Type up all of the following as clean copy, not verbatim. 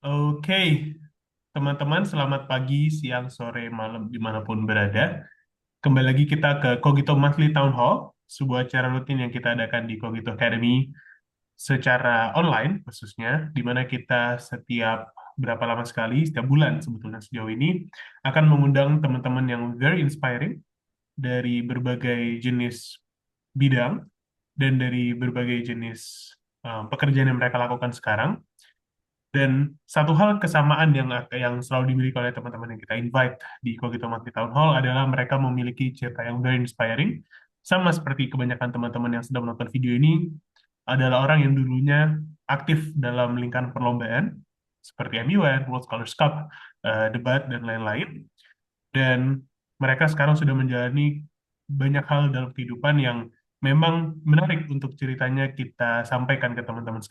Oke, teman-teman, selamat pagi, siang, sore, malam, dimanapun berada. Kembali lagi kita ke Kogito Monthly Town Hall, sebuah acara rutin yang kita adakan di Kogito Academy secara online, khususnya, di mana kita setiap berapa lama sekali, setiap bulan sebetulnya sejauh ini, akan mengundang teman-teman yang very inspiring dari berbagai jenis bidang dan dari berbagai jenis pekerjaan yang mereka lakukan sekarang. Dan satu hal kesamaan yang selalu dimiliki oleh teman-teman yang kita invite di Kogito Monthly Town Hall adalah mereka memiliki cerita yang very inspiring. Sama seperti kebanyakan teman-teman yang sedang menonton video ini adalah orang yang dulunya aktif dalam lingkaran perlombaan seperti MUN, World Scholars Cup, debat, dan lain-lain. Dan mereka sekarang sudah menjalani banyak hal dalam kehidupan yang memang menarik untuk ceritanya kita sampaikan ke teman-teman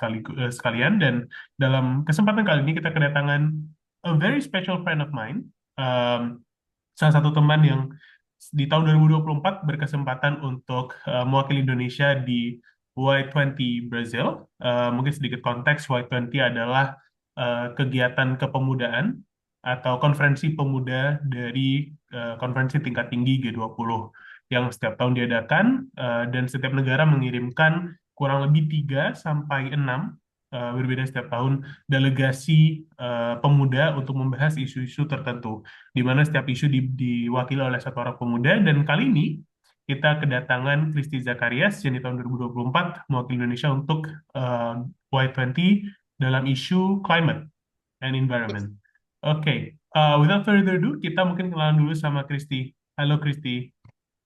sekalian. Dan dalam kesempatan kali ini kita kedatangan a very special friend of mine, um, salah satu teman yang di tahun 2024 berkesempatan untuk mewakili Indonesia di Y20 Brazil. Mungkin sedikit konteks, Y20 adalah kegiatan kepemudaan atau konferensi pemuda dari konferensi tingkat tinggi G20 yang setiap tahun diadakan, dan setiap negara mengirimkan kurang lebih 3 sampai 6, berbeda setiap tahun, delegasi pemuda untuk membahas isu-isu tertentu, di mana setiap isu diwakili oleh satu orang pemuda. Dan kali ini kita kedatangan Kristi Zakarias yang di tahun 2024 mewakili Indonesia untuk uh, Y20 dalam isu climate and environment. Oke, without further ado, kita mungkin kenalan dulu sama Kristi. Halo Kristi.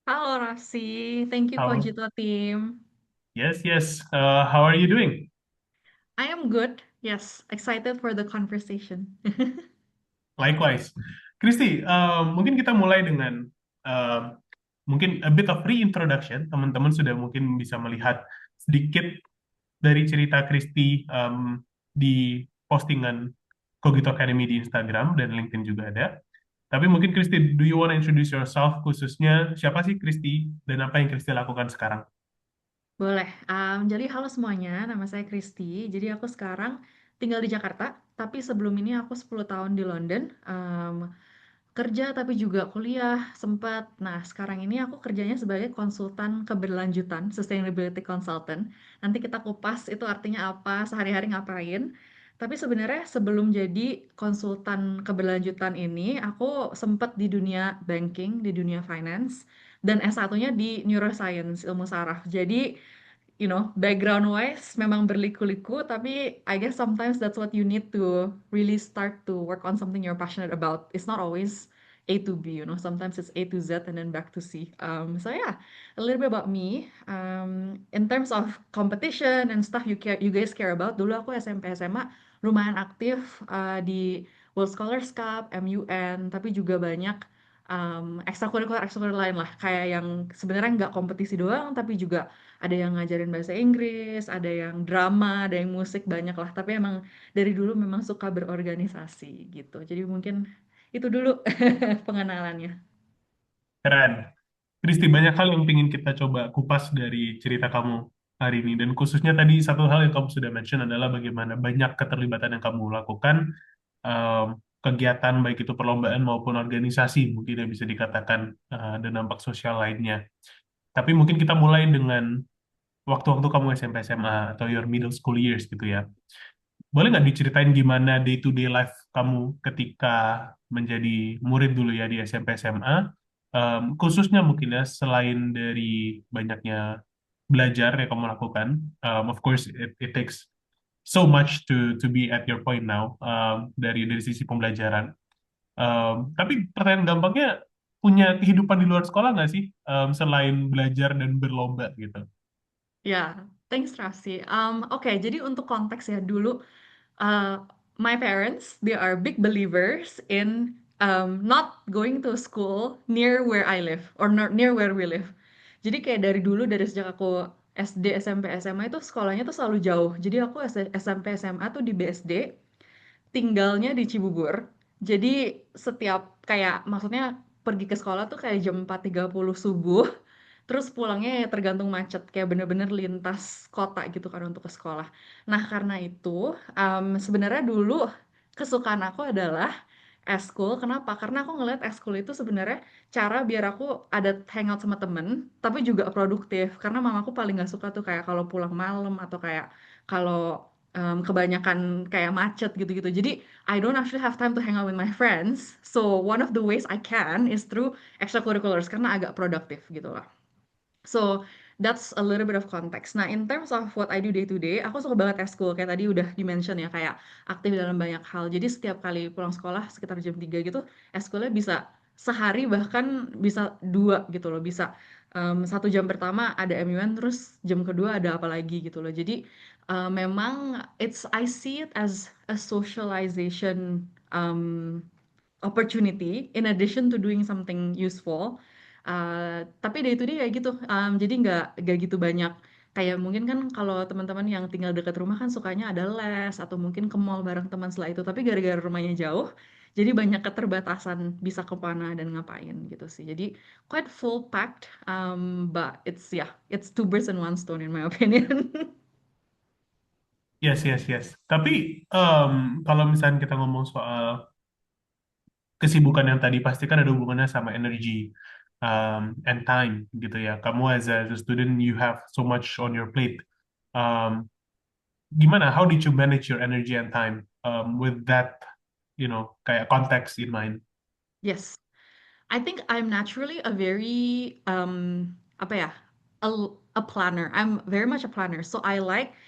Halo Rafsi, thank you How? Kojito team. Yes, yes. How are you doing? I am good. Yes, excited for the conversation. Likewise. Kristi, mungkin kita mulai dengan uh, mungkin a bit of reintroduction. Teman-teman sudah mungkin bisa melihat sedikit dari cerita Kristi di postingan Kogito Academy di Instagram dan LinkedIn juga ada. Tapi mungkin Kristi, do you want to introduce yourself, khususnya siapa sih Kristi dan apa yang Kristi lakukan sekarang? Boleh. Jadi halo semuanya, nama saya Kristi. Jadi aku sekarang tinggal di Jakarta, tapi sebelum ini aku 10 tahun di London. Kerja tapi juga kuliah sempat. Nah, sekarang ini aku kerjanya sebagai konsultan keberlanjutan, sustainability consultant. Nanti kita kupas itu artinya apa, sehari-hari ngapain. Tapi sebenarnya sebelum jadi konsultan keberlanjutan ini, aku sempat di dunia banking, di dunia finance, dan S1-nya di neuroscience, ilmu saraf. Jadi background wise memang berliku-liku, tapi I guess sometimes that's what you need to really start to work on something you're passionate about. It's not always A to B, sometimes it's A to Z and then back to C. So yeah, a little bit about me. In terms of competition and stuff you guys care about, dulu aku SMP SMA lumayan aktif di World Scholars Cup, MUN, tapi juga banyak ekstrakurikuler lain lah, kayak yang sebenarnya nggak kompetisi doang, tapi juga ada yang ngajarin bahasa Inggris, ada yang drama, ada yang musik, banyak lah. Tapi emang dari dulu memang suka berorganisasi gitu. Jadi mungkin itu dulu pengenalannya. Keren. Kristi, banyak hal yang ingin kita coba kupas dari cerita kamu hari ini. Dan khususnya tadi satu hal yang kamu sudah mention adalah bagaimana banyak keterlibatan yang kamu lakukan, um, kegiatan baik itu perlombaan maupun organisasi mungkin yang bisa dikatakan, dan dampak sosial lainnya. Tapi mungkin kita mulai dengan waktu-waktu kamu SMP SMA atau your middle school years gitu ya. Boleh nggak diceritain gimana day to day life kamu ketika menjadi murid dulu ya di SMP SMA? Khususnya mungkin ya, selain dari banyaknya belajar yang kamu lakukan, of course it takes so much to be at your point now, dari sisi pembelajaran. Tapi pertanyaan gampangnya, punya kehidupan di luar sekolah nggak sih, selain belajar dan berlomba gitu? Ya, thanks Rafsi. Oke, jadi untuk konteks ya dulu, uh, my parents they are big believers in not going to school near where I live or near where we live. Jadi kayak dari dulu, dari sejak aku SD, SMP, SMA itu sekolahnya tuh selalu jauh. Jadi aku SMP, SMA tuh di BSD, tinggalnya di Cibubur. Jadi setiap kayak maksudnya pergi ke sekolah tuh kayak jam 4:30 subuh. Terus pulangnya ya tergantung macet, kayak bener-bener lintas kota gitu kan untuk ke sekolah. Nah, karena itu sebenarnya dulu kesukaan aku adalah eskul. Kenapa? Karena aku ngelihat eskul itu sebenarnya cara biar aku ada hangout sama temen, tapi juga produktif. Karena mamaku paling nggak suka tuh kayak kalau pulang malam atau kayak kalau kebanyakan kayak macet gitu-gitu. Jadi I don't actually have time to hang out with my friends. So one of the ways I can is through extracurriculars karena agak produktif gitu lah. So that's a little bit of context. Nah, in terms of what I do day to day, aku suka banget eskul. Kayak tadi udah di-mention ya, kayak aktif dalam banyak hal. Jadi setiap kali pulang sekolah sekitar jam 3 gitu, eskulnya bisa sehari bahkan bisa dua gitu loh. Bisa satu jam pertama ada MUN, terus jam kedua ada apa lagi gitu loh. Jadi memang I see it as a socialization opportunity in addition to doing something useful. Tapi day to day kayak gitu. Jadi nggak gitu banyak. Kayak mungkin kan kalau teman-teman yang tinggal dekat rumah kan sukanya ada les atau mungkin ke mall bareng teman setelah itu. Tapi gara-gara rumahnya jauh, jadi banyak keterbatasan bisa ke mana dan ngapain gitu sih. Jadi quite full packed, but it's two birds and one stone in my opinion. Yes, yes, yes. Tapi kalau misalnya kita ngomong soal kesibukan yang tadi pasti kan ada hubungannya sama energi and time gitu ya. Kamu as a student you have so much on your plate. Um, Gimana? How did you manage your energy and time with that, kayak context in mind? Yes. I think I'm naturally a very apa ya, a planner. I'm very much a planner. So I like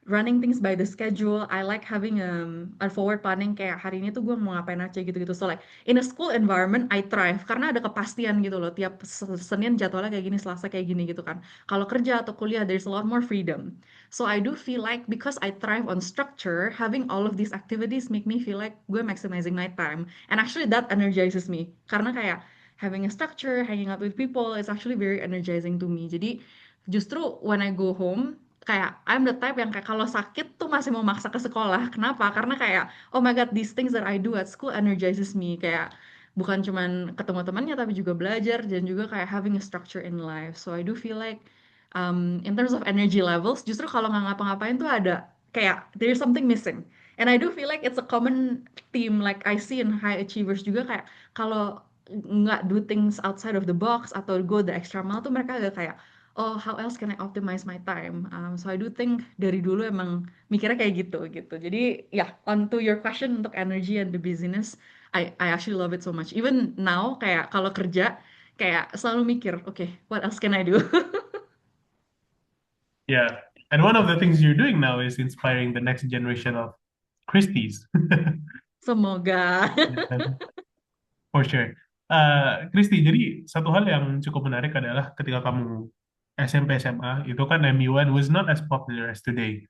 running things by the schedule. I like having a forward planning kayak hari ini tuh gue mau ngapain aja gitu-gitu. So like in a school environment I thrive karena ada kepastian gitu loh. Tiap Senin jadwalnya kayak gini, Selasa kayak gini gitu kan. Kalau kerja atau kuliah there's a lot more freedom. So I do feel like because I thrive on structure, having all of these activities make me feel like gue maximizing my time. And actually that energizes me. Karena kayak having a structure, hanging out with people is actually very energizing to me. Jadi justru when I go home, kayak I'm the type yang kayak kalau sakit tuh masih mau maksa ke sekolah. Kenapa? Karena kayak oh my god, these things that I do at school energizes me. Kayak bukan cuman ketemu temannya tapi juga belajar dan juga kayak having a structure in life. So I do feel like in terms of energy levels, justru kalau nggak ngapa-ngapain tuh ada kayak there's something missing. And I do feel like it's a common theme like I see in high achievers juga kayak kalau nggak do things outside of the box atau go the extra mile tuh mereka agak kayak oh how else can I optimize my time. So I do think dari dulu emang mikirnya kayak gitu gitu. Jadi ya on to your question untuk energy and the busyness, I actually love it so much. Even now kayak kalau kerja kayak selalu mikir, okay, what else can I do? Yeah. And one of the things you're doing now is inspiring the next generation of Christies. Semoga. For sure. Christy, jadi satu hal yang cukup menarik adalah ketika kamu SMP SMA itu kan MUN was not as popular as today.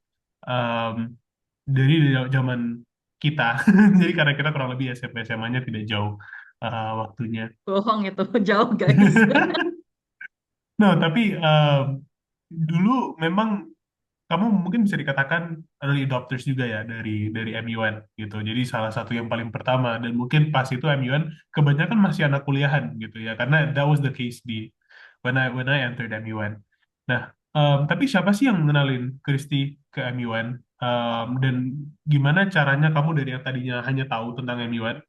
Dari zaman kita, jadi karena kita kurang lebih SMP SMA-nya tidak jauh waktunya. Bohong itu, jauh guys. Nah, tapi dulu memang kamu mungkin bisa dikatakan early adopters juga ya dari MUN gitu. Jadi salah satu yang paling pertama dan mungkin pas itu MUN kebanyakan masih anak kuliahan gitu ya karena that was the case di when I entered MUN. Nah, tapi siapa sih yang ngenalin Kristi ke MUN? Dan gimana caranya kamu dari yang tadinya hanya tahu tentang MUN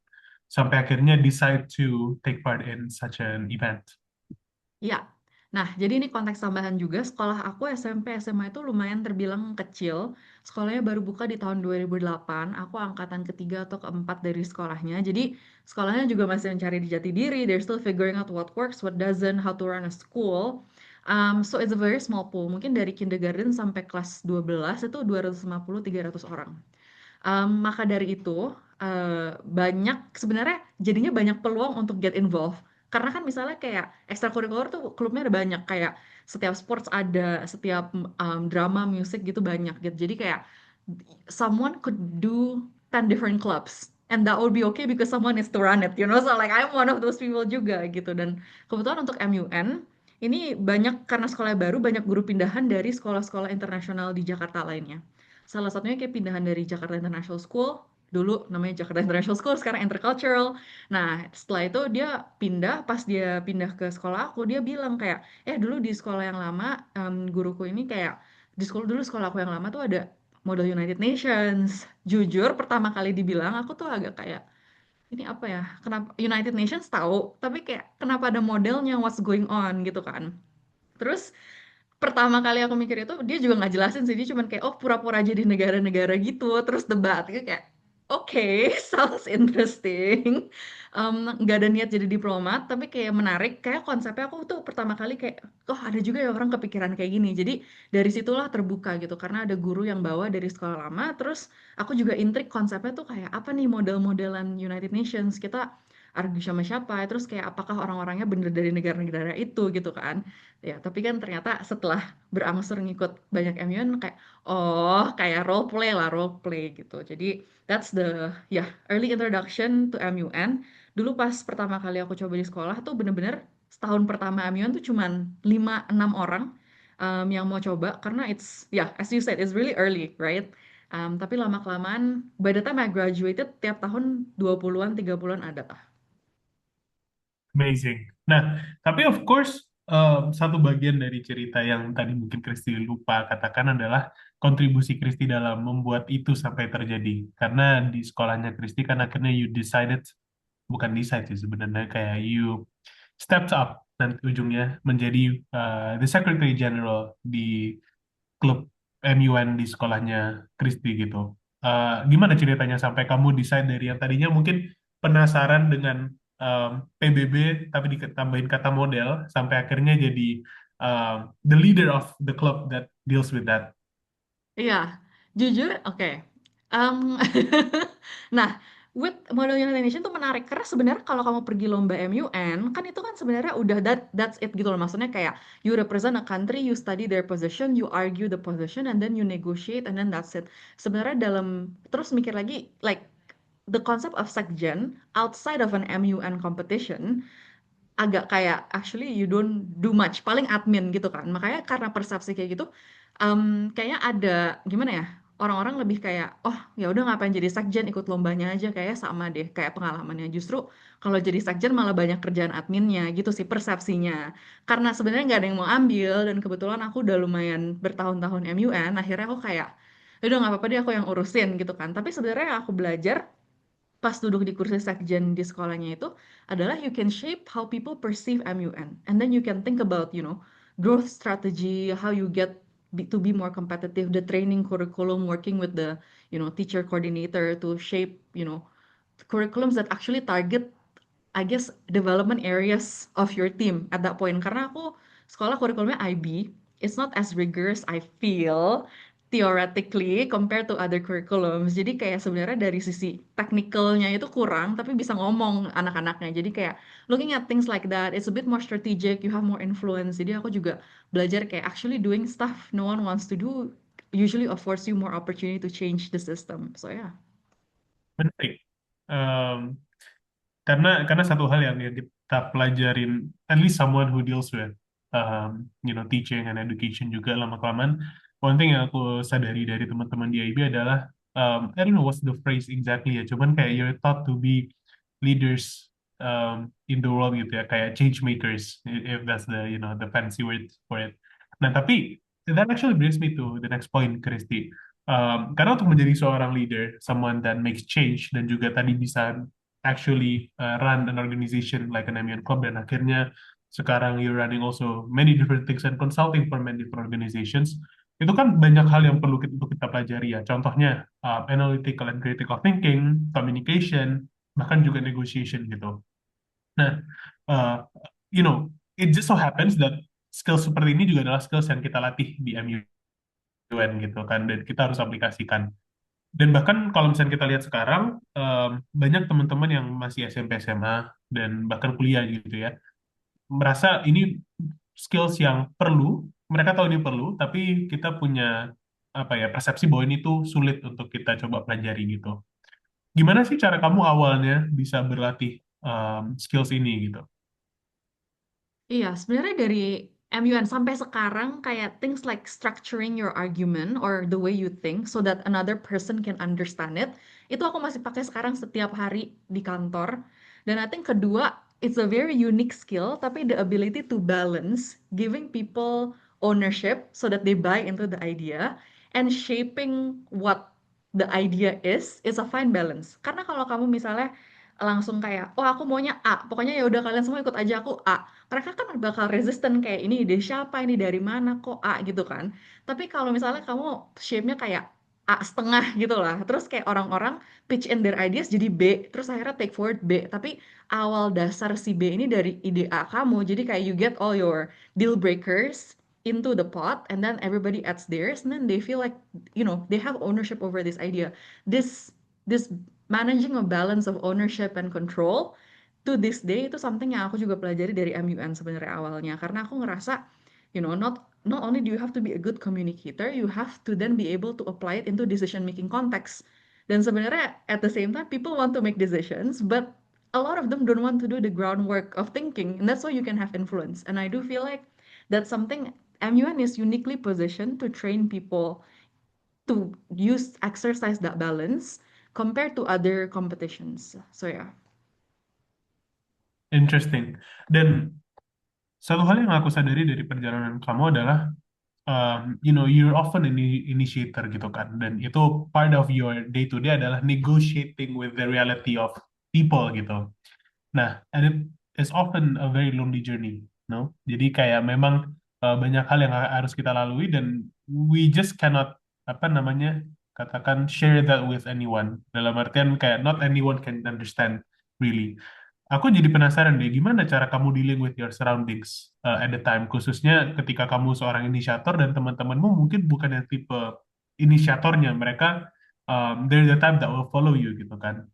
sampai akhirnya decide to take part in such an event? Ya. Nah, jadi ini konteks tambahan juga, sekolah aku SMP SMA itu lumayan terbilang kecil. Sekolahnya baru buka di tahun 2008. Aku angkatan ketiga atau keempat dari sekolahnya. Jadi sekolahnya juga masih mencari di jati diri. They're still figuring out what works, what doesn't, how to run a school. So it's a very small pool. Mungkin dari kindergarten sampai kelas 12 itu 250-300 orang. Maka dari itu, banyak sebenarnya jadinya banyak peluang untuk get involved. Karena kan misalnya kayak ekstrakurikuler tuh klubnya ada banyak, kayak setiap sports ada, setiap drama, musik gitu banyak gitu. Jadi kayak someone could do 10 different clubs and that would be okay because someone needs to run it, you know. So like I'm one of those people juga gitu. Dan kebetulan untuk MUN ini banyak karena sekolah baru banyak guru pindahan dari sekolah-sekolah internasional di Jakarta lainnya. Salah satunya kayak pindahan dari Jakarta International School, dulu namanya Jakarta International School, sekarang Intercultural. Nah, setelah itu dia pindah, pas dia pindah ke sekolah aku, dia bilang kayak, dulu di sekolah yang lama, guruku ini kayak, di sekolah dulu sekolah aku yang lama tuh ada model United Nations. Jujur, pertama kali dibilang aku tuh agak kayak, ini apa ya? Kenapa United Nations tahu, tapi kayak kenapa ada modelnya, what's going on gitu kan. Terus pertama kali aku mikir itu dia juga nggak jelasin sih, dia cuman kayak oh pura-pura jadi negara-negara gitu terus debat gitu kayak oke, sounds interesting. Nggak ada niat jadi diplomat tapi kayak menarik, kayak konsepnya aku tuh pertama kali kayak oh ada juga ya orang kepikiran kayak gini, jadi dari situlah terbuka gitu karena ada guru yang bawa dari sekolah lama. Terus aku juga intrik konsepnya tuh kayak apa nih model-modelan United Nations, kita argue sama siapa, terus kayak apakah orang-orangnya bener dari negara-negara itu gitu kan. Ya, tapi kan ternyata setelah berangsur ngikut banyak MUN kayak oh kayak role play lah, role play gitu. Jadi that's the ya early introduction to MUN. Dulu pas pertama kali aku coba di sekolah tuh bener-bener setahun pertama MUN tuh cuman 5-6 orang yang mau coba karena it's ya as you said it's really early, right? Tapi lama-kelamaan by the time I graduated tiap tahun 20-an 30-an ada. Amazing. Nah, tapi of course satu bagian dari cerita yang tadi mungkin Kristi lupa katakan adalah kontribusi Kristi dalam membuat itu sampai terjadi. Karena di sekolahnya Kristi kan akhirnya you decided, bukan decide sih sebenarnya, kayak you stepped up nanti ujungnya menjadi the Secretary General di klub MUN di sekolahnya Kristi gitu. Gimana ceritanya sampai kamu decide dari yang tadinya mungkin penasaran dengan PBB tapi ditambahin kata model sampai akhirnya jadi um, the leader of the club that deals with that. Iya, jujur, oke. Em, nah, with model United Nation tuh menarik karena sebenarnya kalau kamu pergi lomba MUN kan itu kan sebenarnya udah that's it gitu loh. Maksudnya kayak you represent a country, you study their position, you argue the position, and then you negotiate, and then that's it. Sebenarnya dalam terus mikir lagi like the concept of sekjen outside of an MUN competition agak kayak actually you don't do much, paling admin gitu kan. Makanya karena persepsi kayak gitu, kayaknya ada gimana ya? Orang-orang lebih kayak, oh ya udah ngapain jadi sekjen, ikut lombanya aja kayak sama deh kayak pengalamannya. Justru kalau jadi sekjen malah banyak kerjaan adminnya gitu sih persepsinya. Karena sebenarnya nggak ada yang mau ambil dan kebetulan aku udah lumayan bertahun-tahun MUN, akhirnya aku kayak, ya udah nggak apa-apa deh aku yang urusin gitu kan. Tapi sebenarnya yang aku belajar pas duduk di kursi sekjen di sekolahnya itu adalah you can shape how people perceive MUN, and then you can think about growth strategy, how you get to be more competitive, the training curriculum, working with the teacher coordinator to shape curriculums that actually target I guess development areas of your team at that point. Karena aku sekolah kurikulumnya IB, it's not as rigorous I feel theoretically compared to other curriculums. Jadi kayak sebenarnya dari sisi technicalnya itu kurang, tapi bisa ngomong anak-anaknya. Jadi kayak looking at things like that, it's a bit more strategic, you have more influence. Jadi aku juga belajar kayak actually doing stuff no one wants to do usually affords you more opportunity to change the system. So yeah. Menarik. Um, karena satu hal yang kita pelajarin, at least someone who deals with teaching and education juga lama kelamaan, one thing yang aku sadari dari teman-teman di IB adalah I don't know what's the phrase exactly ya, cuman kayak you're taught to be leaders in the world gitu ya, kayak change makers, if that's the the fancy word for it. Nah tapi that actually brings me to the next point, Christy. Karena untuk menjadi seorang leader, someone that makes change dan juga tadi bisa actually run an organization like an Amian Club, dan akhirnya sekarang you're running also many different things and consulting for many different organizations. Itu kan banyak hal yang perlu untuk kita pelajari ya. Contohnya analytical and critical thinking, communication, bahkan juga negotiation gitu. Nah, uh, you know, it just so happens that skill seperti ini juga adalah skills yang kita latih di MUN gitu kan, dan kita harus aplikasikan. Dan bahkan kalau misalnya kita lihat sekarang, banyak teman-teman yang masih SMP, SMA, dan bahkan kuliah gitu ya, merasa ini skills yang perlu, mereka tahu ini perlu, tapi kita punya apa ya persepsi bahwa ini tuh sulit untuk kita coba pelajari gitu. Gimana sih cara kamu awalnya bisa berlatih skills ini gitu? Iya, sebenarnya dari MUN sampai sekarang kayak things like structuring your argument or the way you think so that another person can understand it, itu aku masih pakai sekarang setiap hari di kantor. Dan I think kedua, it's a very unique skill, tapi the ability to balance giving people ownership so that they buy into the idea and shaping what the idea is a fine balance. Karena kalau kamu misalnya langsung kayak, oh aku maunya A, pokoknya ya udah kalian semua ikut aja aku A. Mereka kan bakal resisten kayak ini ide siapa, ini dari mana kok A gitu kan. Tapi kalau misalnya kamu shape-nya kayak A setengah gitu lah, terus kayak orang-orang pitch in their ideas jadi B, terus akhirnya take forward B. Tapi awal dasar si B ini dari ide A kamu, jadi kayak you get all your deal breakers into the pot and then everybody adds theirs and then they feel like they have ownership over this idea. This managing a balance of ownership and control to this day itu something yang aku juga pelajari dari MUN sebenarnya awalnya, karena aku ngerasa not only do you have to be a good communicator, you have to then be able to apply it into decision making context. Dan sebenarnya at the same time people want to make decisions, but a lot of them don't want to do the groundwork of thinking, and that's why you can have influence. And I do feel like that's something MUN is uniquely positioned to train people to exercise that balance compared to other competitions. So yeah. Interesting. Dan satu hal yang aku sadari dari perjalanan kamu adalah, you're often an initiator gitu kan, dan itu part of your day to day adalah negotiating with the reality of people gitu. Nah, and it is often a very lonely journey, no? Jadi kayak memang banyak hal yang harus kita lalui dan we just cannot, apa namanya, katakan share that with anyone. Dalam artian kayak not anyone can understand really. Aku jadi penasaran deh, gimana cara kamu dealing with your surroundings at the time, khususnya ketika kamu seorang inisiator dan teman-temanmu mungkin bukan yang tipe inisiatornya, mereka there's the time that will follow you gitu kan.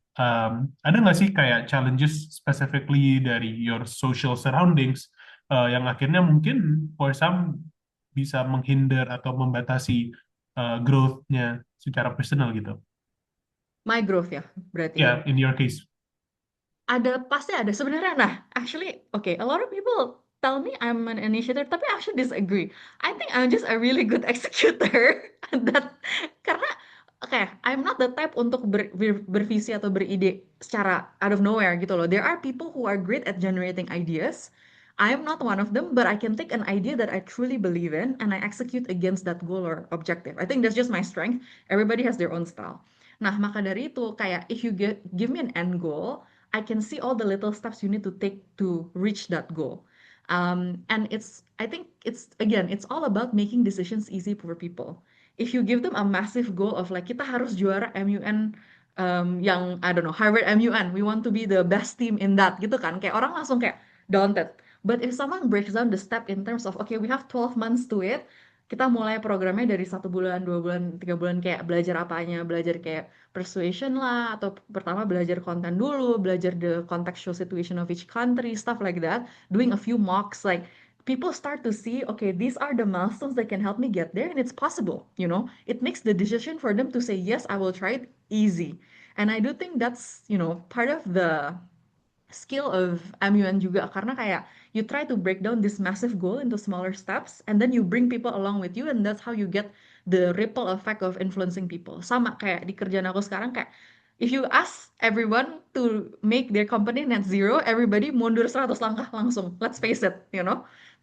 Ada nggak sih kayak challenges specifically dari your social surroundings yang akhirnya mungkin for some bisa menghindar atau membatasi growth-nya secara personal gitu? My growth ya, berarti. Ya, in your case. Ada, pasti ada sebenarnya. Nah, actually, okay, a lot of people tell me I'm an initiator, tapi I actually disagree. I think I'm just a really good executor. That karena okay, I'm not the type untuk bervisi atau beride secara out of nowhere gitu loh. There are people who are great at generating ideas. I'm not one of them, but I can take an idea that I truly believe in and I execute against that goal or objective. I think that's just my strength. Everybody has their own style. Nah, maka dari itu kayak if you give me an end goal, I can see all the little steps you need to take to reach that goal. And I think it's all about making decisions easy for people. If you give them a massive goal of like kita harus juara MUN, yang I don't know, Harvard MUN, we want to be the best team in that gitu kan, kayak orang langsung kayak daunted. But if someone breaks down the step in terms of okay, we have 12 months to it, kita mulai programnya dari 1 bulan, 2 bulan, 3 bulan, kayak belajar apanya, belajar kayak persuasion lah, atau pertama belajar konten dulu, belajar the contextual situation of each country, stuff like that, doing a few mocks, like people start to see, okay, these are the milestones that can help me get there, and it's possible, it makes the decision for them to say, yes, I will try it easy. And I do think that's, part of the skill of MUN juga, karena kayak you try to break down this massive goal into smaller steps and then you bring people along with you, and that's how you get the ripple effect of influencing people. Sama kayak di kerjaan aku sekarang, kayak if you ask everyone to make their company net zero, everybody mundur 100 langkah langsung. Let's face it.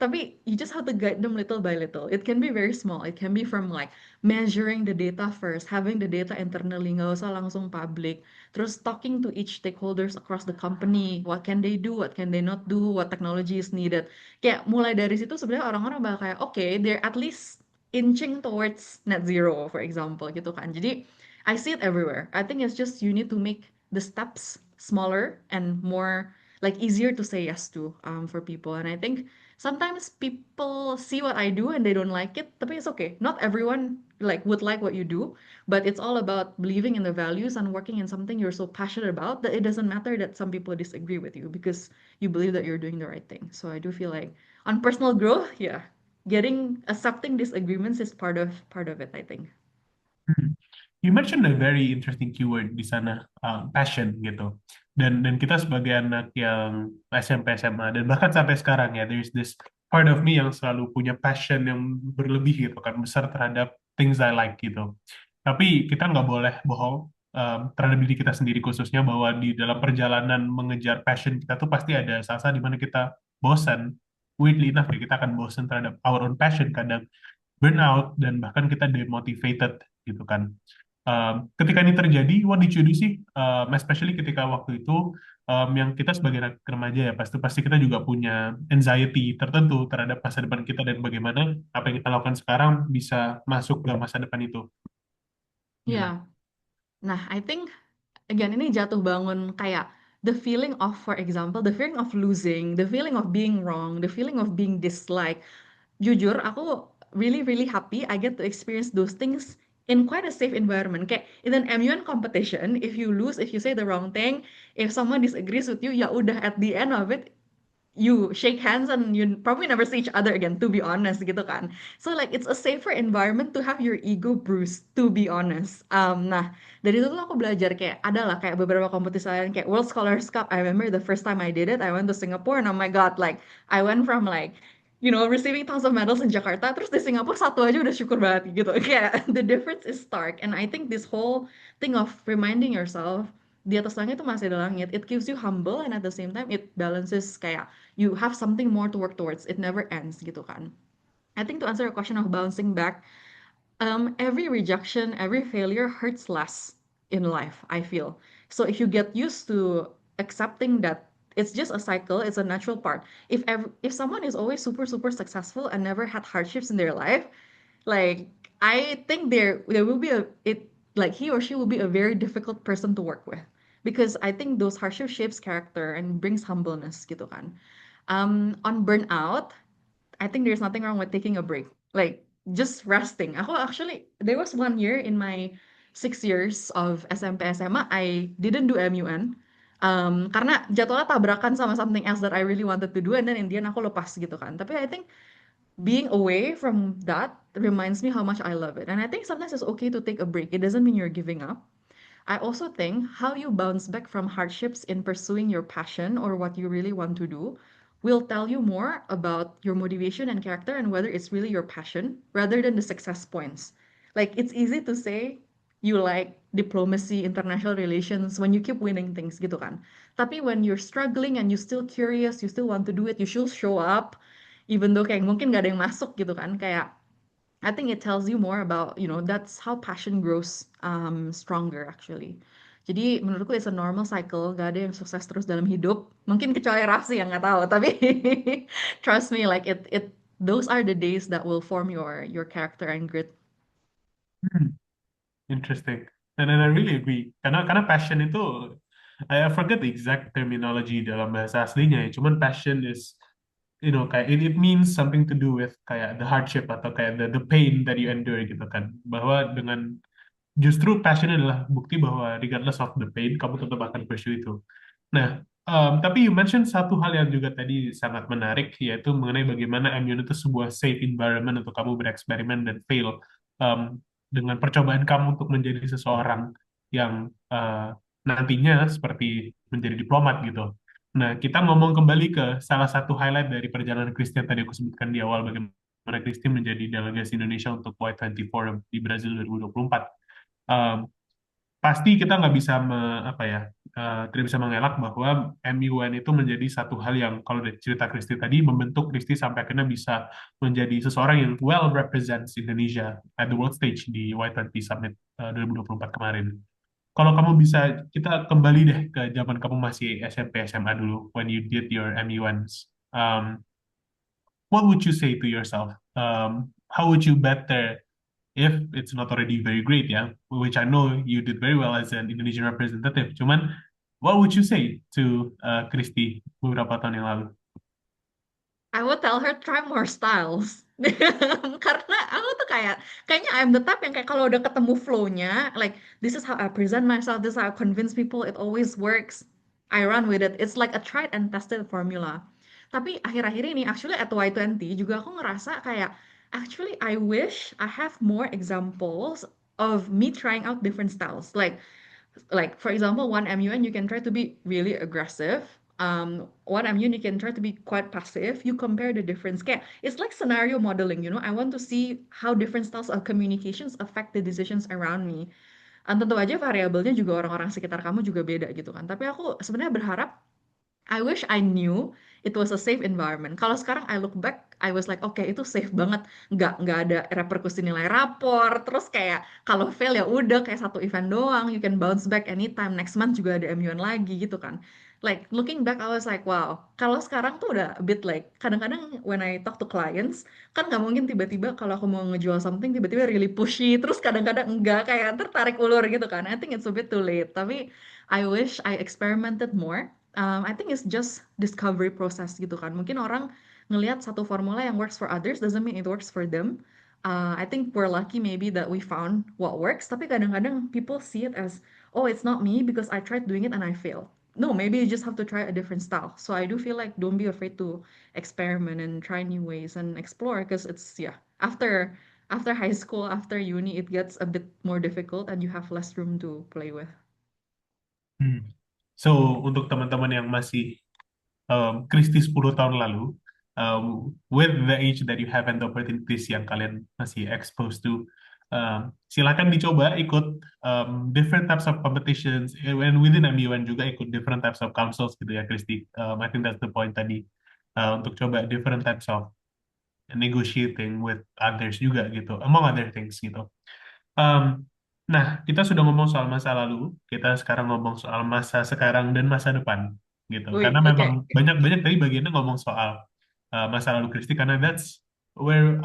Tapi you just have to guide them little by little. It can be very small. It can be from like measuring the data first, having the data internally, nggak usah langsung public. Terus talking to each stakeholders across the company, what can they do, what can they not do, what technology is needed. Kayak mulai dari situ sebenarnya orang-orang bakal kayak, okay, they're at least inching towards net zero, for example, gitu kan. Jadi, I see it everywhere. I think it's just you need to make the steps smaller and more like easier to say yes to, for people. And I think sometimes people see what I do and they don't like it, tapi it's okay. Not everyone like would like what you do, but it's all about believing in the values and working in something you're so passionate about that it doesn't matter that some people disagree with you because you believe that you're doing the right thing. So I do feel like on personal growth, yeah, accepting disagreements is part of it, I think. Hmm. You mentioned a very interesting keyword di sana, passion gitu. Dan kita sebagai anak yang SMP SMA dan bahkan sampai sekarang ya, there's this part of me yang selalu punya passion yang berlebih gitu kan, besar terhadap things I like gitu. Tapi kita nggak boleh bohong terhadap diri kita sendiri, khususnya bahwa di dalam perjalanan mengejar passion kita tuh pasti ada saat-saat di mana kita bosan. Weirdly enough ya, kita akan bosan terhadap our own passion kadang. burnout dan bahkan kita demotivated gitu kan. Ketika ini terjadi, what did you do sih? Especially ketika waktu itu yang kita sebagai remaja ya pasti pasti kita juga punya anxiety tertentu terhadap masa depan kita dan bagaimana apa yang kita lakukan sekarang bisa masuk ke masa depan itu. Gimana? Ya, nah I think again ini jatuh bangun kayak the feeling of, for example, the feeling of losing, the feeling of being wrong, the feeling of being disliked. Jujur, aku really really happy I get to experience those things in quite a safe environment. Kayak in an MUN competition, if you lose, if you say the wrong thing, if someone disagrees with you, ya udah at the end of it you shake hands and you probably never see each other again, to be honest gitu kan. So like it's a safer environment to have your ego bruised, to be honest. Nah dari itu tuh aku belajar kayak ada lah kayak beberapa kompetisi lain kayak World Scholars Cup. I remember the first time I did it, I went to Singapore and oh my God, like I went from like receiving tons of medals in Jakarta, terus di Singapura satu aja udah syukur banget gitu. Kayak the difference is stark, and I think this whole thing of reminding yourself di atas langit itu masih ada langit, it keeps you humble and at the same time it balances kayak you have something more to work towards. It never ends gitu kan. I think to answer your question of bouncing back, every rejection, every failure hurts less in life, I feel. So if you get used to accepting that it's just a cycle, it's a natural part. If someone is always super super successful and never had hardships in their life, like I think there will be a it like he or she will be a very difficult person to work with because I think those hardship shapes character and brings humbleness gitu kan. On burnout, I think there's nothing wrong with taking a break. Like just resting. Aku actually there was one year in my 6 years of SMP SMA I didn't do MUN. Karena jadwalnya tabrakan sama something else that I really wanted to do and then in the end aku lepas gitu kan. Tapi I think being away from that reminds me how much I love it. And I think sometimes it's okay to take a break. It doesn't mean you're giving up. I also think how you bounce back from hardships in pursuing your passion or what you really want to do will tell you more about your motivation and character and whether it's really your passion rather than the success points. Like, it's easy to say you like diplomacy, international relations when you keep winning things gitu kan. Tapi when you're struggling and you still curious, you still want to do it, you should show up even though kayak mungkin gak ada yang masuk gitu kan. Kayak I think it tells you more about, that's how passion grows stronger actually. Jadi menurutku it's a normal cycle, gak ada yang sukses terus dalam hidup. Mungkin kecuali Rafsi yang nggak tahu, tapi trust me, like it those are the days that will form your character and grit. Hmm, interesting. And I really agree. Karena passion itu I forget the exact terminology dalam bahasa aslinya ya. Cuman passion is kayak it means something to do with kayak the hardship atau kayak the pain that you endure gitu kan. Bahwa dengan justru passion adalah bukti bahwa regardless of the pain kamu tetap akan pursue itu. Nah, tapi you mention satu hal yang juga tadi sangat menarik, yaitu mengenai bagaimana immune itu sebuah safe environment untuk kamu bereksperimen dan fail um, dengan percobaan kamu untuk menjadi seseorang yang nantinya seperti menjadi diplomat gitu. Nah, kita ngomong kembali ke salah satu highlight dari perjalanan Christian tadi aku sebutkan di awal, bagaimana Christian menjadi delegasi Indonesia untuk Y20 Forum di Brazil 2024. Um, Pasti kita nggak bisa apa ya tidak bisa mengelak bahwa MUN itu menjadi satu hal yang kalau dari cerita Kristi tadi membentuk Kristi sampai akhirnya bisa menjadi seseorang yang well represents Indonesia at the world stage di Y20 Summit 2024 kemarin. Kalau kamu bisa, kita kembali deh ke zaman kamu masih SMP SMA dulu when you did your MUNs. What would you say to yourself? How would you better if it's not already very great, yeah, which I know you did very well as an Indonesian representative. Cuman, what would you say to Christy beberapa tahun yang lalu? I would tell her try more styles. Karena aku tuh kayaknya I'm the type yang kayak kalau udah ketemu flow-nya, like this is how I present myself, this is how I convince people, it always works. I run with it. It's like a tried and tested formula. Tapi akhir-akhir ini actually at Y20 juga aku ngerasa kayak actually I wish I have more examples of me trying out different styles. Like for example, one MUN you can try to be really aggressive. One MUN you can try to be quite passive. You compare the difference. Kayak it's like scenario modeling. I want to see how different styles of communications affect the decisions around me. Tentu aja variabelnya juga orang-orang sekitar kamu juga beda gitu kan. Tapi aku sebenarnya berharap I wish I knew it was a safe environment. Kalau sekarang I look back, I was like, oke itu safe banget, nggak ada reperkusi nilai rapor, terus kayak kalau fail ya udah kayak satu event doang, you can bounce back anytime, next month juga ada MUN lagi gitu kan. Like looking back, I was like, wow. Kalau sekarang tuh udah a bit like, kadang-kadang when I talk to clients, kan nggak mungkin tiba-tiba kalau aku mau ngejual something tiba-tiba really pushy, terus kadang-kadang enggak kayak tertarik ulur gitu kan. I think it's a bit too late. Tapi I wish I experimented more. I think it's just discovery process gitu kan. Mungkin orang ngelihat satu formula yang works for others doesn't mean it works for them. I think we're lucky maybe that we found what works. Tapi kadang-kadang people see it as, oh, it's not me because I tried doing it and I failed. No, maybe you just have to try a different style. So I do feel like don't be afraid to experiment and try new ways and explore because it's yeah after high school after uni it gets a bit more difficult and you have less room to play with. Hmm. So, untuk teman-teman yang masih Kristi 10 tahun lalu, um, with the age that you have and the opportunities yang kalian masih exposed to, silakan dicoba ikut different types of competitions, and within MUN juga ikut different types of councils gitu ya, Kristi. I think that's the point tadi. Untuk coba different types of negotiating with others juga gitu, among other things gitu. Um, nah, kita sudah ngomong soal masa lalu, kita sekarang ngomong soal masa sekarang dan masa depan, gitu. Wih, Karena oke. memang banyak-banyak tadi bagiannya ngomong soal masa lalu Kristi, karena that's where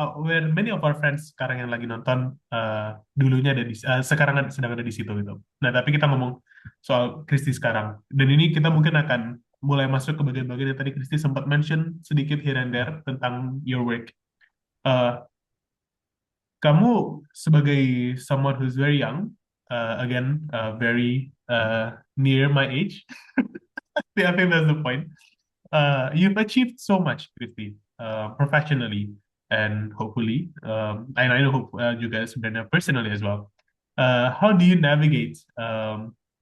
many of our friends sekarang yang lagi nonton dulunya ada sekarang sedang ada di situ gitu. Nah, tapi kita ngomong soal Kristi sekarang, dan ini kita mungkin akan mulai masuk ke bagian-bagian yang tadi Kristi sempat mention sedikit here and there tentang your work. Eh, Kamu sebagai someone who's very young, again, very near my age, I think that's the point. You've achieved so much, Kristi, professionally and hopefully, and I know juga sebenarnya personally as well. How do you navigate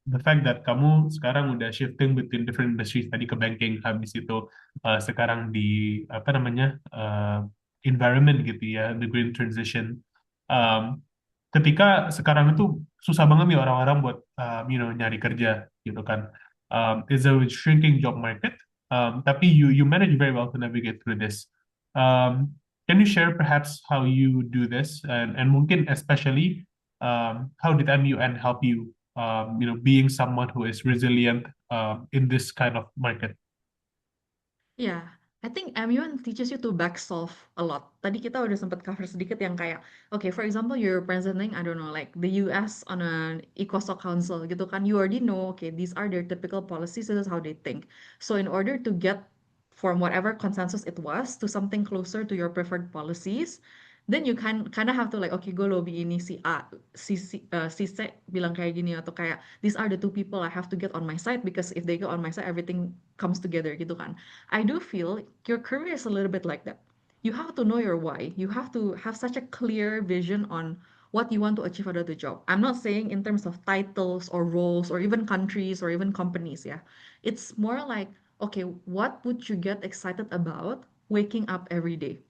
the fact that kamu sekarang udah shifting between different industries, tadi ke banking, habis itu sekarang di apa namanya environment gitu ya, the green transition. Um, Ketika sekarang itu susah banget nih orang-orang buat nyari kerja gitu kan. It's a shrinking job market. Tapi you manage very well to navigate through this. Um, can you share perhaps how you do this, and mungkin especially how did MUN help you being someone who is resilient in this kind of market? Yeah, I think MUN teaches you to back solve a lot. Tadi kita udah sempat cover sedikit yang kayak, okay, for example, you're presenting, I don't know, like the US on an ECOSOC council gitu kan, you already know, okay, these are their typical policies, this is how they think. So in order to get from whatever consensus it was to something closer to your preferred policies, then you kind of have to like, okay, go lobby ini si A, si C bilang kayak gini atau kayak these are the two people I have to get on my side because if they go on my side, everything comes together gitu kan. I do feel your career is a little bit like that. You have to know your why. You have to have such a clear vision on what you want to achieve out of the job. I'm not saying in terms of titles or roles or even countries or even companies, yeah. It's more like, okay, what would you get excited about waking up every day?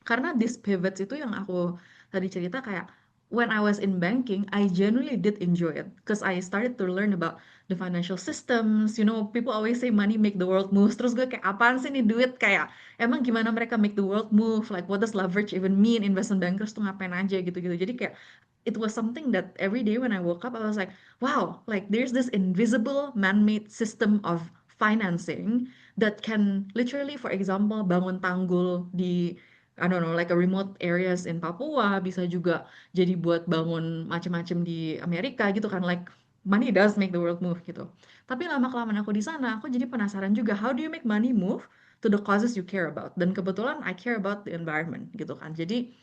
Karena these pivots itu yang aku tadi cerita kayak when I was in banking, I genuinely did enjoy it because I started to learn about the financial systems. You know, people always say money make the world move. Terus gue kayak apaan sih nih duit kayak emang gimana mereka make the world move? Like what does leverage even mean? Investment bankers tuh ngapain aja gitu-gitu. Jadi kayak it was something that every day when I woke up, I was like, wow, like there's this invisible man-made system of financing that can literally, for example, bangun tanggul di I don't know, like a remote areas in Papua, bisa juga jadi buat bangun macam-macam di Amerika gitu kan, like money does make the world move gitu. Tapi lama-kelamaan aku di sana, aku jadi penasaran juga, how do you make money move to the causes you care about? Dan kebetulan I care about the environment gitu kan. Jadi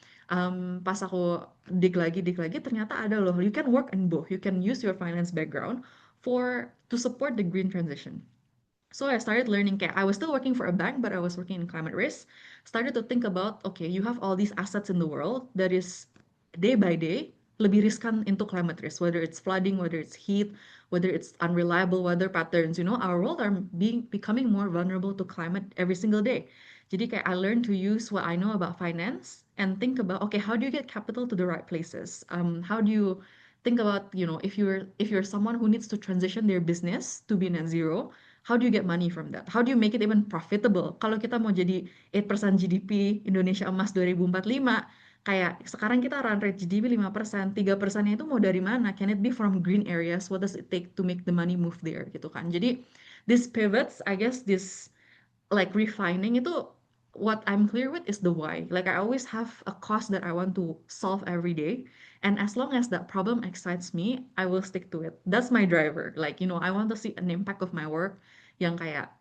pas aku dig lagi, ternyata ada loh, you can work in both. You can use your finance background to support the green transition. So I started learning. I was still working for a bank, but I was working in climate risk. Started to think about, okay, you have all these assets in the world that is day by day lebih riskan into climate risk, whether it's flooding, whether it's heat, whether it's unreliable weather patterns. You know, our world are becoming more vulnerable to climate every single day. Jadi kayak I learned to use what I know about finance and think about, okay, how do you get capital to the right places? How do you think about, if you're someone who needs to transition their business to be net zero, how do you get money from that? How do you make it even profitable? Kalau kita mau jadi 8% GDP Indonesia emas 2045, kayak sekarang kita run rate GDP 5%, 3%-nya itu mau dari mana? Can it be from green areas? What does it take to make the money move there gitu kan? Jadi this pivots, I guess this like refining itu what I'm clear with is the why. Like I always have a cause that I want to solve every day. And as long as that problem excites me, I will stick to it. That's my driver. Like, you know, I want to see an impact of my work yang kayak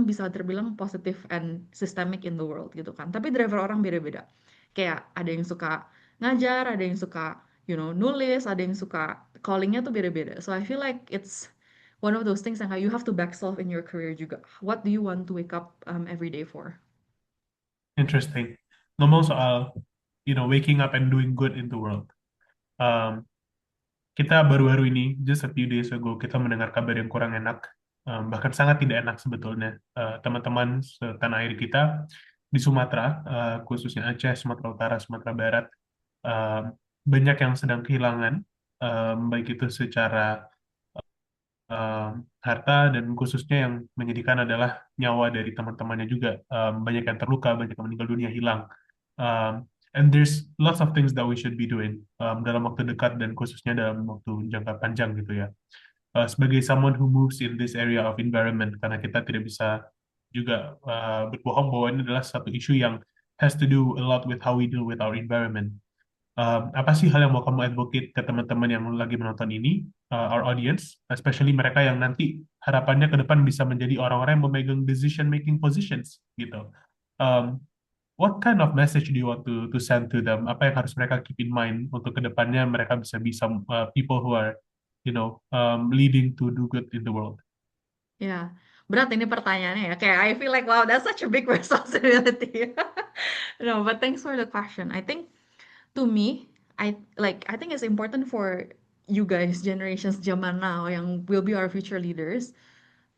bisa terbilang positive and systemic in the world gitu kan. Tapi driver orang beda-beda. Kayak ada yang suka ngajar, ada yang suka, you know, nulis, ada yang suka callingnya tuh beda-beda. So I feel like it's one of those things yang kayak you have to back solve in your career juga. What do you want to wake up every day for? Interesting. Ngomong soal, waking up and doing good in the world. Um, Kita baru-baru ini, just a few days ago, kita mendengar kabar yang kurang enak, bahkan sangat tidak enak sebetulnya. Teman-teman setanah air kita di Sumatera, khususnya Aceh, Sumatera Utara, Sumatera Barat, um, banyak yang sedang kehilangan, baik itu secara harta dan khususnya yang menyedihkan adalah nyawa dari teman-temannya juga. Banyak yang terluka, banyak yang meninggal dunia hilang. Um, and there's lots of things that we should be doing dalam waktu dekat dan khususnya dalam waktu jangka panjang gitu ya. Sebagai someone who moves in this area of environment, karena kita tidak bisa juga berbohong bahwa ini adalah satu isu yang has to do a lot with how we deal with our environment. Apa sih hal yang mau kamu advocate ke teman-teman yang lagi menonton ini, our audience, especially mereka yang nanti harapannya ke depan bisa menjadi orang-orang yang memegang decision making positions gitu. Um, what kind of message do you want to send to them? Apa yang harus mereka keep in mind untuk ke depannya mereka bisa bisa people who are leading to do good in the world. Ya, berat ini pertanyaannya ya. Kayak I feel like wow, that's such a big responsibility. No, but thanks for the question. I think to me, I think it's important for you guys, generations zaman now, yang will be our future leaders,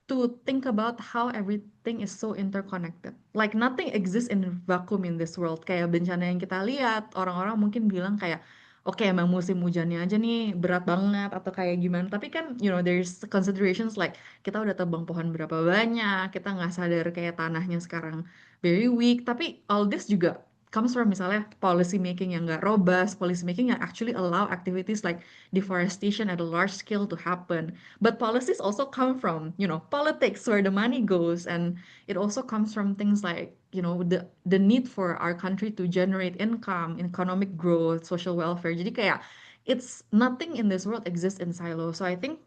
to think about how everything is so interconnected. Like nothing exists in a vacuum in this world. Kayak bencana yang kita lihat, orang-orang mungkin bilang kayak, oke emang musim hujannya aja nih berat banget atau kayak gimana. Tapi kan, you know, there's considerations like kita udah tebang pohon berapa banyak, kita nggak sadar kayak tanahnya sekarang very weak. Tapi all this juga comes from misalnya policy making yang nggak robust, policy making yang actually allow activities like deforestation at a large scale to happen. But policies also come from, you know, politics where the money goes, and it also comes from things like, you know, the need for our country to generate income, economic growth, social welfare. Jadi kayak it's nothing in this world exists in silo. So I think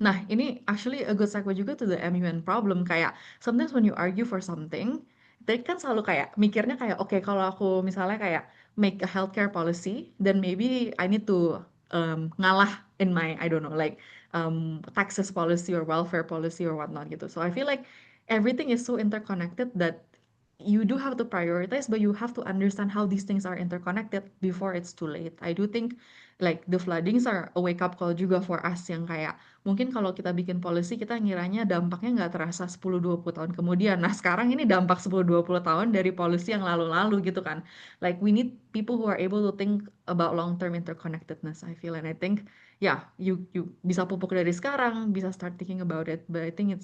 nah, ini actually a good segue juga to the MUN problem. Kayak sometimes when you argue for something, they kan selalu kayak mikirnya kayak oke kalau aku misalnya kayak make a healthcare policy, then maybe I need to ngalah in my I don't know like taxes policy or welfare policy or whatnot gitu. So I feel like everything is so interconnected that you do have to prioritize, but you have to understand how these things are interconnected before it's too late. I do think like the floodings are a wake up call juga for us yang kayak mungkin kalau kita bikin policy kita ngiranya dampaknya nggak terasa 10-20 tahun kemudian. Nah, sekarang ini dampak 10-20 tahun dari policy yang lalu-lalu gitu kan. Like we need people who are able to think about long-term interconnectedness, I feel. And I think yeah, you bisa pupuk dari sekarang, bisa start thinking about it. But I think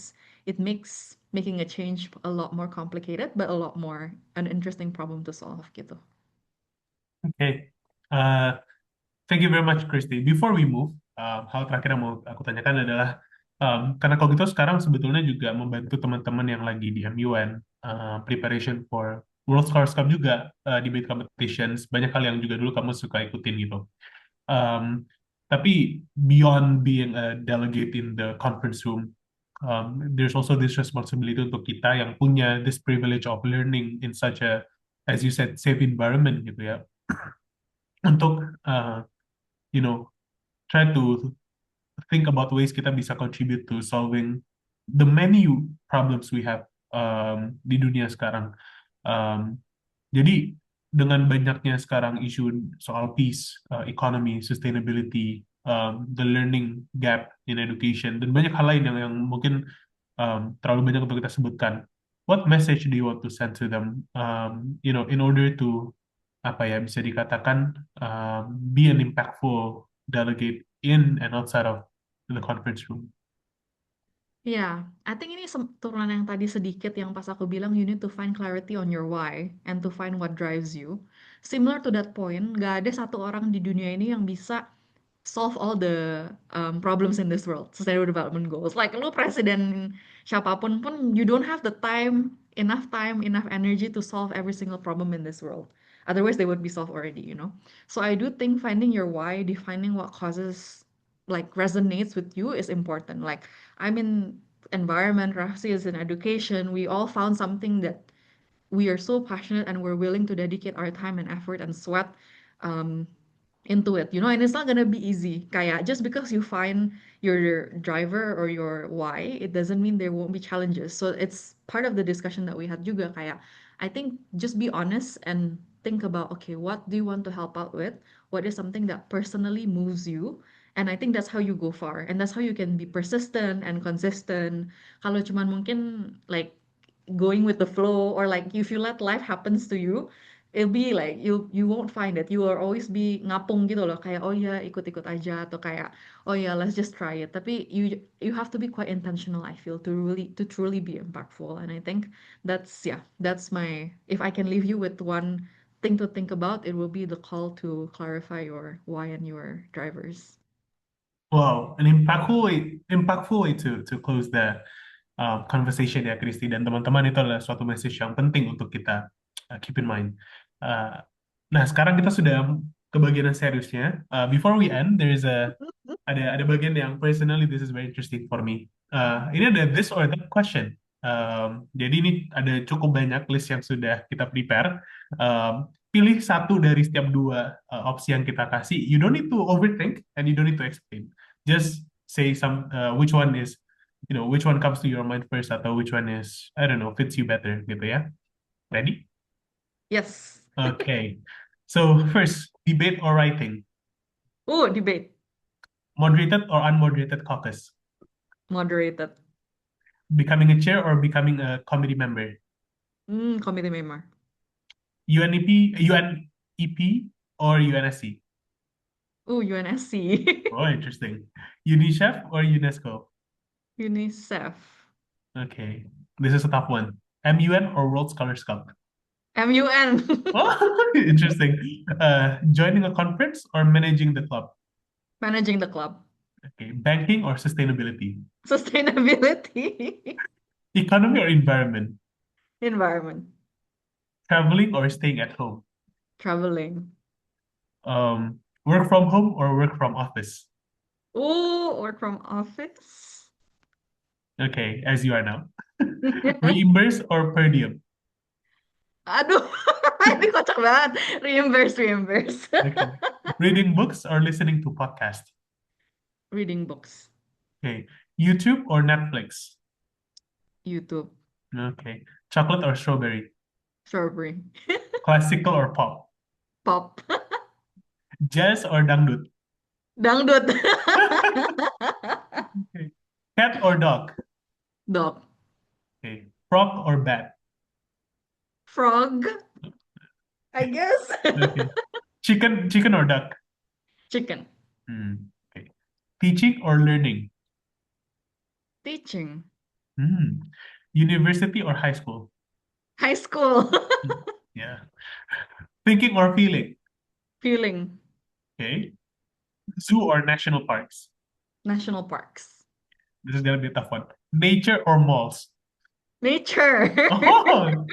it makes making a change a lot more complicated, but a lot more an interesting problem to solve gitu. Oke. Uh, Thank you very much, Christy. Before we move, hal terakhir yang mau aku tanyakan adalah, karena kalau gitu sekarang sebetulnya juga membantu teman-teman yang lagi di MUN, preparation for World Scholars Cup juga, debate competitions, banyak hal yang juga dulu kamu suka ikutin gitu. Um, tapi beyond being a delegate in the conference room, there's also this responsibility untuk kita yang punya this privilege of learning in such a, as you said, safe environment gitu ya, untuk you know try to think about ways kita bisa contribute to solving the many problems we have di dunia sekarang. Um, jadi dengan banyaknya sekarang isu soal peace, economy, sustainability, the learning gap in education, dan banyak hal lain yang mungkin terlalu banyak untuk kita sebutkan. What message do you want to send to them? In order to apa ya bisa dikatakan be an impactful delegate in and outside of the conference room. Yeah, I think ini turunan yang tadi sedikit yang pas aku bilang you need to find clarity on your why and to find what drives you. Similar to that point, gak ada satu orang di dunia ini yang bisa solve all the problems in this world, sustainable development goals. Like lu presiden siapapun pun, you don't have the time, enough energy to solve every single problem in this world. Otherwise, they would be solved already, you know. So I do think finding your why, defining what causes, like resonates with you is important. Like I'm in environment, Rafsi is in education. We all found something that we are so passionate and we're willing to dedicate our time and effort and sweat um, into it, you know, and it's not gonna be easy. Kayak just because you find your driver or your why, it doesn't mean there won't be challenges. So it's part of the discussion that we had juga kayak I think just be honest and think about okay, what do you want to help out with? What is something that personally moves you? And I think that's how you go far, and that's how you can be persistent and consistent. Kalau cuman mungkin like going with the flow or like if you let life happens to you, it'll be like you won't find it. You will always be ngapung gitu loh, kayak oh ya ikut-ikut aja atau kayak oh ya let's just try it. Tapi you have to be quite intentional, I feel, to truly be impactful. And I think that's yeah, that's my if I can leave you with one thing to think about, it will be the call to clarify your why and your drivers. Wow, an impactful way to close the conversation ya, Kristi. Dan teman-teman, itu adalah suatu message yang penting untuk kita keep in mind. Uh, nah, sekarang kita sudah ke bagian yang seriusnya. Before we end, ada bagian yang personally this is very interesting for me. Ini ada this or that question. Jadi ini ada cukup banyak list yang sudah kita prepare. Pilih satu dari setiap dua opsi yang kita kasih. You don't need to overthink and you don't need to explain. Just say which one is, which one comes to your mind first atau which one is, I don't know, fits you better gitu ya. Ready? Yes. Okay. So first, debate or writing, Oh, debate. moderated or unmoderated caucus, Moderated. becoming a chair or becoming a committee member, Committee member. UNEP or UNSC. Oh, UNSC. Oh, interesting. UNICEF or UNESCO. UNICEF. Okay, this is a tough one. MUN or World Scholars Cup. MUN. Oh, interesting. Joining a conference or managing the club. Managing the club. Okay, banking or sustainability. Sustainability. Economy or environment. Environment. Traveling or staying at home. Traveling. Work from home or work from office. Oh, work from office. Okay, as you are now. Reimburse or per diem. Aduh, ini kocak banget. Reimburse, reimburse. Okay. Reading books or listening to podcast. Reading books. Okay. YouTube or Netflix. YouTube. Okay. Chocolate or strawberry. Strawberry. Classical or pop. Pop. Jazz or dangdut. Dangdut. Okay. Cat or dog. Dog. Okay. Frog or bat. Frog, I guess. Okay. Chicken or duck. Chicken. Okay. Teaching or learning. Teaching. Hmm. University or high school. High school. Hmm. Yeah. Thinking or feeling. Feeling. Okay. Zoo or national parks. National parks. This is gonna be a tough one. Nature or malls. Nature. Oh,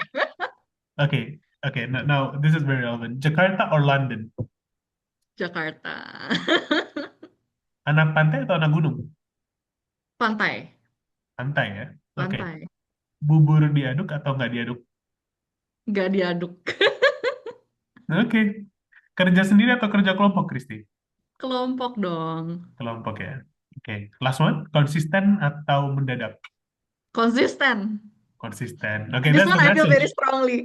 okay. Okay. Now this is very relevant. Jakarta or London. Jakarta. Anak pantai atau anak gunung? Pantai. Pantai ya. Oke. Pantai. Bubur diaduk atau nggak diaduk? Gak diaduk. Oke. Kerja sendiri atau kerja kelompok, Kristi? Kelompok dong. Kelompok ya. Oke. Last one. Konsisten atau mendadak? Konsisten. Konsisten. Okay, This that's one the I feel very message. strongly.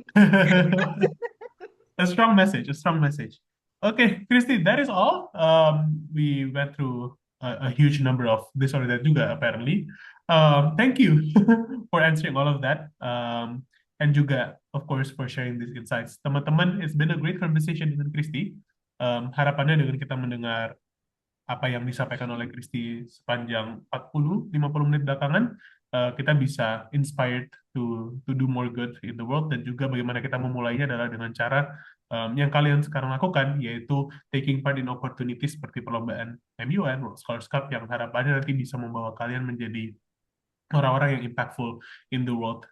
A strong message. A strong message. Okay, Kristi, that is all. We went through a huge number of this or that juga apparently. Thank you for answering all of that. And juga, of course, for sharing these insights. Teman-teman, it's been a great conversation dengan Kristi. Harapannya dengan kita mendengar apa yang disampaikan oleh Kristi sepanjang 40-50 menit belakangan, kita bisa inspired to do more good in the world, dan juga bagaimana kita memulainya adalah dengan cara yang kalian sekarang lakukan, yaitu taking part in opportunities seperti perlombaan MUN, World Scholars Cup, yang harapannya nanti bisa membawa kalian menjadi orang-orang yang impactful in the world,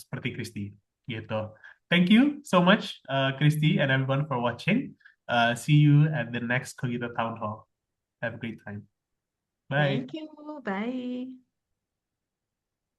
seperti Kristi gitu. Thank you so much, Kristi and everyone for watching. See you at the next Cogito Town Hall. Have a great time. Bye. Thank you. Bye.